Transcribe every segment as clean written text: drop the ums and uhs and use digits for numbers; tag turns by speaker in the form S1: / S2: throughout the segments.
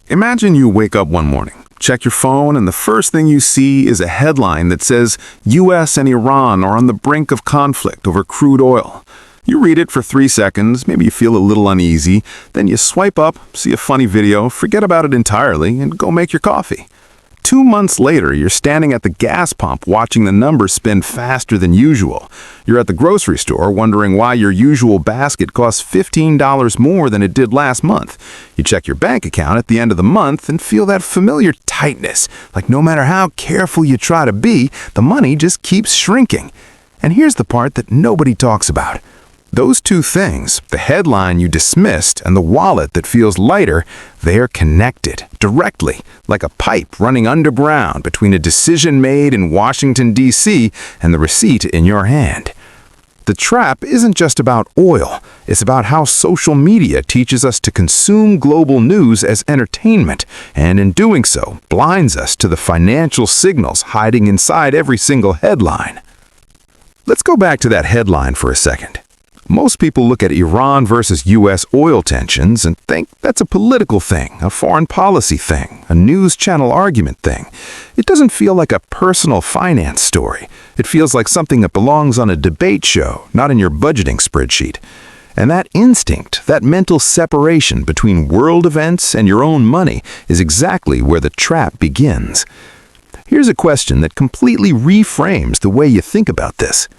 S1: Imagine you wake up one morning, check your phone, and the first thing you see is a headline that says US and Iran are on the brink of conflict over crude oil. You read it for 3 seconds, maybe you feel a little uneasy, then you swipe up, see a funny video, forget about it entirely, and go make your coffee. 2 months later, you're standing at the gas pump watching the numbers spin faster than usual. You're at the grocery store wondering why your usual basket costs $15 more than it did last month. You check your bank account at the end of the month and feel that familiar tightness, like no matter how careful you try to be, the money just keeps shrinking. And here's the part that nobody talks about. Those two things, the headline you dismissed and the wallet that feels lighter, they're connected directly, like a pipe running underground between a decision made in Washington, D.C. and the receipt in your hand. The trap isn't just about oil. It's about how social media teaches us to consume global news as entertainment, and in doing so, blinds us to the financial signals hiding inside every single headline. Let's go back to that headline for a second. Most people look at Iran versus U.S. oil tensions and think that's a political thing, a foreign policy thing, a news channel argument thing. It doesn't feel like a personal finance story. It feels like something that belongs on a debate show, not in your budgeting spreadsheet. And that instinct, that mental separation between world events and your own money is exactly where the trap begins. Here's a question that completely reframes the way you think about this.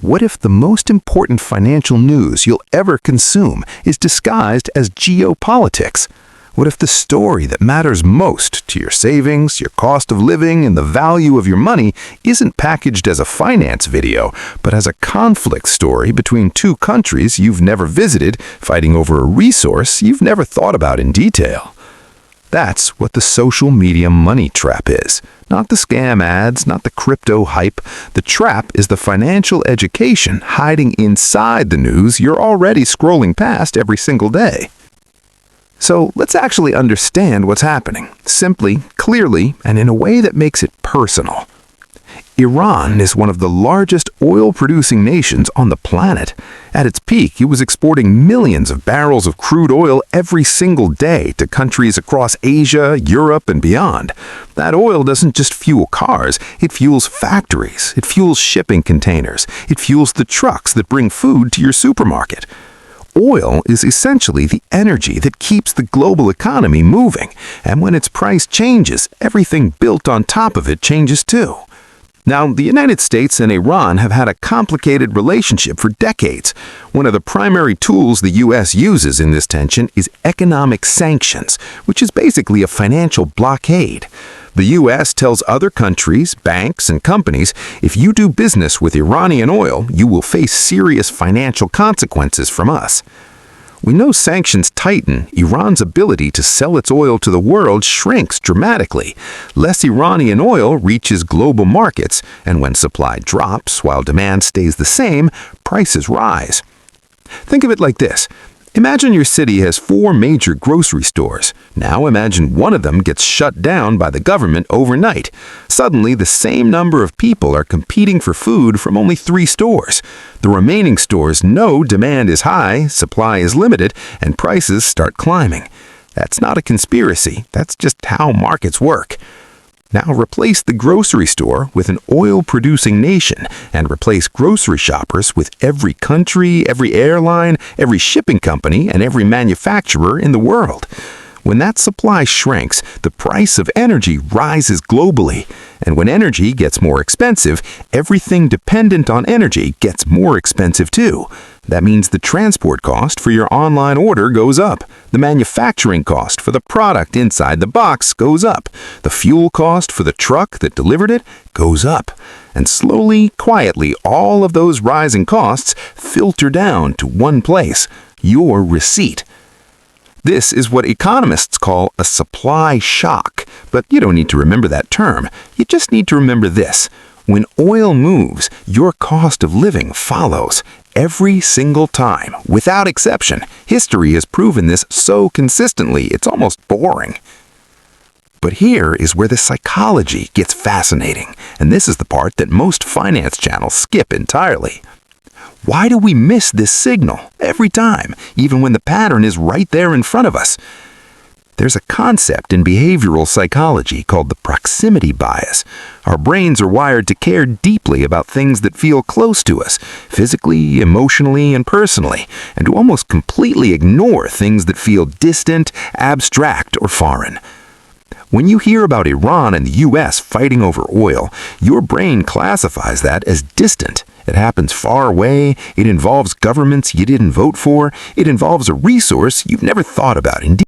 S1: What if the most important financial news you'll ever consume is disguised as geopolitics? What if the story that matters most to your savings, your cost of living, and the value of your money isn't packaged as a finance video, but as a conflict story between two countries you've never visited, fighting over a resource you've never thought about in detail? That's what the social media money trap is. Not the scam ads, not the crypto hype. The trap is the financial education hiding inside the news you're already scrolling past every single day. So let's actually understand what's happening, simply, clearly, and in a way that makes it personal. Iran is one of the largest oil-producing nations on the planet. At its peak, it was exporting millions of barrels of crude oil every single day to countries across Asia, Europe, and beyond. That oil doesn't just fuel cars, it fuels factories, it fuels shipping containers, it fuels the trucks that bring food to your supermarket. Oil is essentially the energy that keeps the global economy moving, and when its price changes, everything built on top of it changes too. Now, the United States and Iran have had a complicated relationship for decades. One of the primary tools the U.S. uses in this tension is economic sanctions, which is basically a financial blockade. The U.S. tells other countries, banks, and companies, if you do business with Iranian oil, you will face serious financial consequences from us. We know sanctions tighten, Iran's ability to sell its oil to the world shrinks dramatically. Less Iranian oil reaches global markets, and when supply drops while demand stays the same, prices rise. Think of it like this. Imagine your city has 4 major grocery stores. Now imagine one of them gets shut down by the government overnight. Suddenly, the same number of people are competing for food from only 3 stores. The remaining stores know demand is high, supply is limited, and prices start climbing. That's not a conspiracy. That's just how markets work. Now replace the grocery store with an oil-producing nation and replace grocery shoppers with every country, every airline, every shipping company, and every manufacturer in the world. When that supply shrinks, the price of energy rises globally. And when energy gets more expensive, everything dependent on energy gets more expensive too. That means the transport cost for your online order goes up. The manufacturing cost for the product inside the box goes up. The fuel cost for the truck that delivered it goes up. And slowly, quietly, all of those rising costs filter down to one place, your receipt. This is what economists call a supply shock. But you don't need to remember that term. You just need to remember this. When oil moves, your cost of living follows. Every single time, without exception. History has proven this so consistently, it's almost boring. But here is where the psychology gets fascinating, and this is the part that most finance channels skip entirely. Why do we miss this signal every time, even when the pattern is right there in front of us?
S2: There's a concept in behavioral psychology called the proximity bias. Our brains are wired to care deeply about things that feel close to us, physically, emotionally, and personally, and to almost completely ignore things that feel distant, abstract, or foreign. When you hear about Iran and the US fighting over oil, your brain classifies that as distant. It happens far away, it involves governments you didn't vote for, it involves a resource you've never thought about. Indeed,